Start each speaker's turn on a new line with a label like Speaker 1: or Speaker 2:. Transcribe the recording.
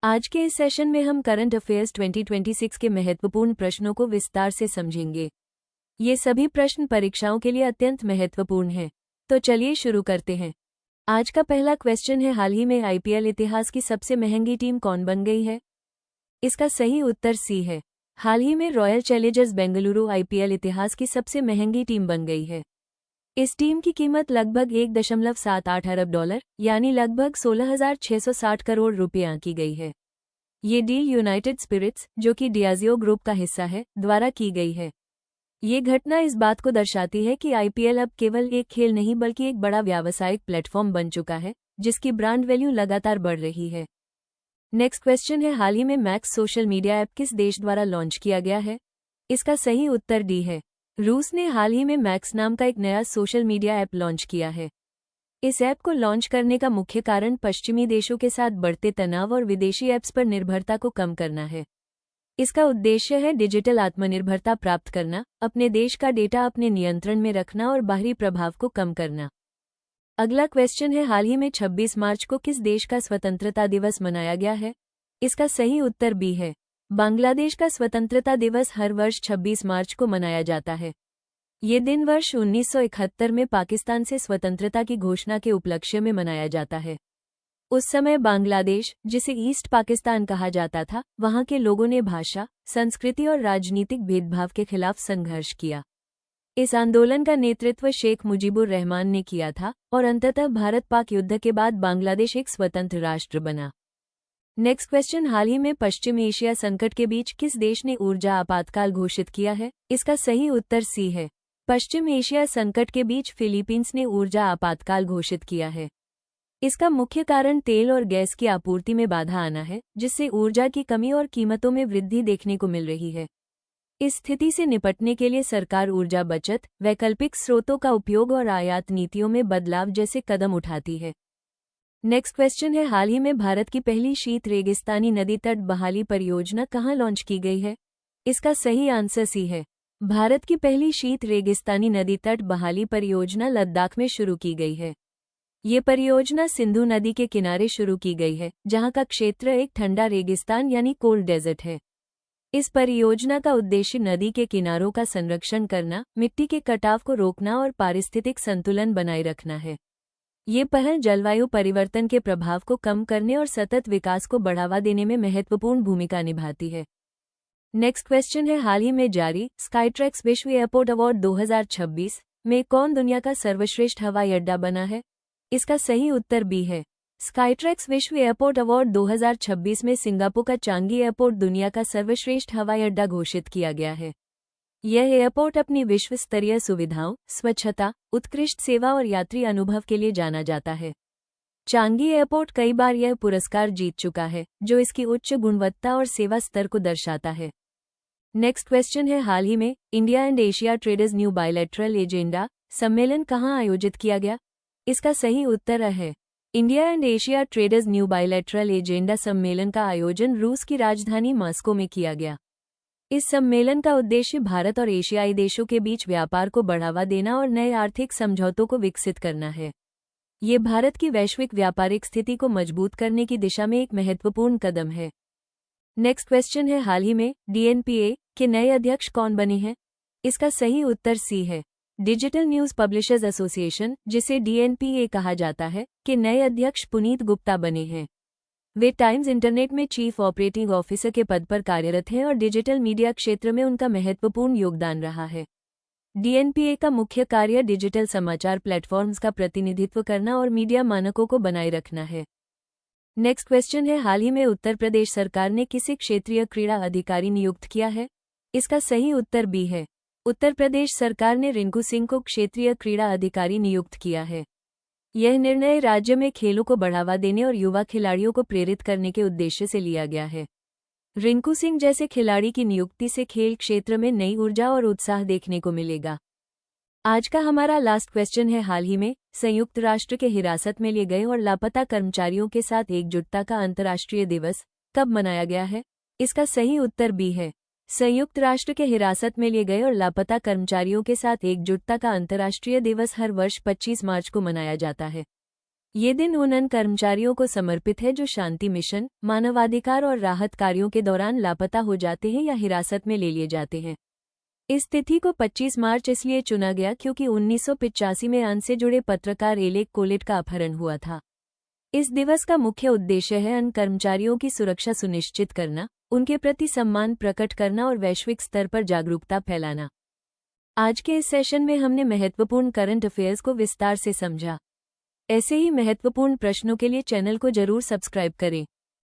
Speaker 1: आज के इस सेशन में हम करंट अफेयर्स 2026 के महत्वपूर्ण प्रश्नों को विस्तार से समझेंगे। ये सभी प्रश्न परीक्षाओं के लिए अत्यंत महत्वपूर्ण हैं। तो चलिए शुरू करते हैं। आज का पहला क्वेश्चन है, हाल ही में आईपीएल इतिहास की सबसे महंगी टीम कौन बन गई है? इसका सही उत्तर सी है। हाल ही में रॉयल चैलेंजर्स बेंगलुरु आईपीएल इतिहास की सबसे महंगी टीम बन गई है। इस टीम की कीमत लगभग 1.78 अरब डॉलर यानी लगभग 16,660 करोड़ रुपये आंकी गई है। ये डील यूनाइटेड स्पिरिट्स, जो कि डियाजियो ग्रुप का हिस्सा है, द्वारा की गई है। ये घटना इस बात को दर्शाती है कि आईपीएल अब केवल एक खेल नहीं बल्कि एक बड़ा व्यावसायिक प्लेटफॉर्म बन चुका है, जिसकी ब्रांड वैल्यू लगातार बढ़ रही है। नेक्स्ट क्वेश्चन है, हाल ही में मैक्स सोशल मीडिया ऐप किस देश द्वारा लॉन्च किया गया है? इसका सही उत्तर डी है। रूस ने हाल ही में मैक्स नाम का एक नया सोशल मीडिया ऐप लॉन्च किया है। इस ऐप को लॉन्च करने का मुख्य कारण पश्चिमी देशों के साथ बढ़ते तनाव और विदेशी ऐप्स पर निर्भरता को कम करना है। इसका उद्देश्य है डिजिटल आत्मनिर्भरता प्राप्त करना, अपने देश का डेटा अपने नियंत्रण में रखना और बाहरी प्रभाव को कम करना। अगला क्वेश्चन है, हाल ही में 26 मार्च को किस देश का स्वतंत्रता दिवस मनाया गया है? इसका सही उत्तर बी है। बांग्लादेश का स्वतंत्रता दिवस हर वर्ष 26 मार्च को मनाया जाता है। ये दिन वर्ष 1971 में पाकिस्तान से स्वतंत्रता की घोषणा के उपलक्ष्य में मनाया जाता है। उस समय बांग्लादेश, जिसे ईस्ट पाकिस्तान कहा जाता था, वहां के लोगों ने भाषा, संस्कृति और राजनीतिक भेदभाव के खिलाफ संघर्ष किया। इस आंदोलन का नेतृत्व शेख मुजीबुर रहमान ने किया था और अंततः भारत-पाक युद्ध के बाद बांग्लादेश एक स्वतंत्र राष्ट्र बना। नेक्स्ट क्वेश्चन, हाल ही में पश्चिम एशिया संकट के बीच किस देश ने ऊर्जा आपातकाल घोषित किया है? इसका सही उत्तर सी है। पश्चिम एशिया संकट के बीच फिलीपींस ने ऊर्जा आपातकाल घोषित किया है। इसका मुख्य कारण तेल और गैस की आपूर्ति में बाधा आना है, जिससे ऊर्जा की कमी और कीमतों में वृद्धि देखने को मिल रही है। इस स्थिति से निपटने के लिए सरकार ऊर्जा बचत, वैकल्पिक स्रोतों का उपयोग और आयात नीतियों में बदलाव जैसे कदम उठाती है। नेक्स्ट क्वेश्चन है, हाल ही में भारत की पहली शीत रेगिस्तानी नदी तट बहाली परियोजना कहाँ लॉन्च की गई है? इसका सही आंसर सी है। भारत की पहली शीत रेगिस्तानी नदी तट बहाली परियोजना लद्दाख में शुरू की गई है। ये परियोजना सिंधु नदी के किनारे शुरू की गई है, जहां का क्षेत्र एक ठंडा रेगिस्तान यानी कोल्ड डेजर्ट है। इस परियोजना का उद्देश्य नदी के किनारों का संरक्षण करना, मिट्टी के कटाव को रोकना और पारिस्थितिक संतुलन बनाए रखना है। ये पहल जलवायु परिवर्तन के प्रभाव को कम करने और सतत विकास को बढ़ावा देने में महत्वपूर्ण भूमिका निभाती है। नेक्स्ट क्वेश्चन है, हाल ही में जारी स्काईट्रैक्स विश्व एयरपोर्ट अवार्ड 2026 में कौन दुनिया का सर्वश्रेष्ठ हवाई अड्डा बना है? इसका सही उत्तर बी है। स्काईट्रैक्स विश्व एयरपोर्ट अवार्ड 2026 में सिंगापुर का चांगी एयरपोर्ट दुनिया का सर्वश्रेष्ठ हवाई अड्डा घोषित किया गया है। यह एयरपोर्ट अपनी विश्व स्तरीय सुविधाओं, स्वच्छता, उत्कृष्ट सेवा और यात्री अनुभव के लिए जाना जाता है। चांगी एयरपोर्ट कई बार यह पुरस्कार जीत चुका है, जो इसकी उच्च गुणवत्ता और सेवा स्तर को दर्शाता है। नेक्स्ट क्वेश्चन है, हाल ही में India and Asia traders new bilateral agenda सम्मेलन कहाँ आयोजित किया गया? इसका सही उत्तर है। India and Asia traders new bilateral agenda सम्मेलन का आयोजन रूस की राजधानी मॉस्को में किया गया। इस सम्मेलन का उद्देश्य भारत और एशियाई देशों के बीच व्यापार को बढ़ावा देना और नए आर्थिक समझौतों को विकसित करना है। ये भारत की वैश्विक व्यापारिक स्थिति को मजबूत करने की दिशा में एक महत्वपूर्ण कदम है। नेक्स्ट क्वेश्चन है, हाल ही में डीएनपीए के नए अध्यक्ष कौन बने हैं? इसका सही उत्तर सी है। डिजिटल न्यूज पब्लिशर्स एसोसिएशन, जिसे डीएनपीए कहा जाता है, के नए अध्यक्ष पुनीत गुप्ता बने हैं। वे टाइम्स इंटरनेट में चीफ ऑपरेटिंग ऑफिसर के पद पर कार्यरत हैं और डिजिटल मीडिया क्षेत्र में उनका महत्वपूर्ण योगदान रहा है। डीएनपीए का मुख्य कार्य डिजिटल समाचार प्लेटफॉर्म्स का प्रतिनिधित्व करना और मीडिया मानकों को बनाए रखना है। नेक्स्ट क्वेश्चन है, हाल ही में उत्तर प्रदेश सरकार ने किसे क्षेत्रीय क्रीड़ा अधिकारी नियुक्त किया है? इसका सही उत्तर बी है। उत्तर प्रदेश सरकार ने रिंकू सिंह को क्षेत्रीय क्रीड़ा अधिकारी नियुक्त किया है। यह निर्णय राज्य में खेलों को बढ़ावा देने और युवा खिलाड़ियों को प्रेरित करने के उद्देश्य से लिया गया है। रिंकू सिंह जैसे खिलाड़ी की नियुक्ति से खेल क्षेत्र में नई ऊर्जा और उत्साह देखने को मिलेगा। आज का हमारा लास्ट क्वेश्चन है, हाल ही में संयुक्त राष्ट्र के हिरासत में लिए गए और लापता कर्मचारियों के साथ एकजुटता का अंतर्राष्ट्रीय दिवस कब मनाया गया है? इसका सही उत्तर बी है। संयुक्त राष्ट्र के हिरासत में लिए गए और लापता कर्मचारियों के साथ एकजुटता का अंतर्राष्ट्रीय दिवस हर वर्ष 25 मार्च को मनाया जाता है। ये दिन उन कर्मचारियों को समर्पित है जो शांति मिशन, मानवाधिकार और राहत कार्यों के दौरान लापता हो जाते हैं या हिरासत में ले लिए जाते हैं। इस तिथि को 25 मार्च इसलिए चुना गया क्योंकि 1985 में अन्न से जुड़े पत्रकार एलेक कोलेट का अपहरण हुआ था। इस दिवस का मुख्य उद्देश्य है अन्य कर्मचारियों की सुरक्षा सुनिश्चित करना, उनके प्रति सम्मान प्रकट करना और वैश्विक स्तर पर जागरूकता फैलाना। आज के इस सेशन में हमने महत्वपूर्ण करंट अफेयर्स को विस्तार से समझा। ऐसे ही महत्वपूर्ण प्रश्नों के लिए चैनल को जरूर सब्सक्राइब करें।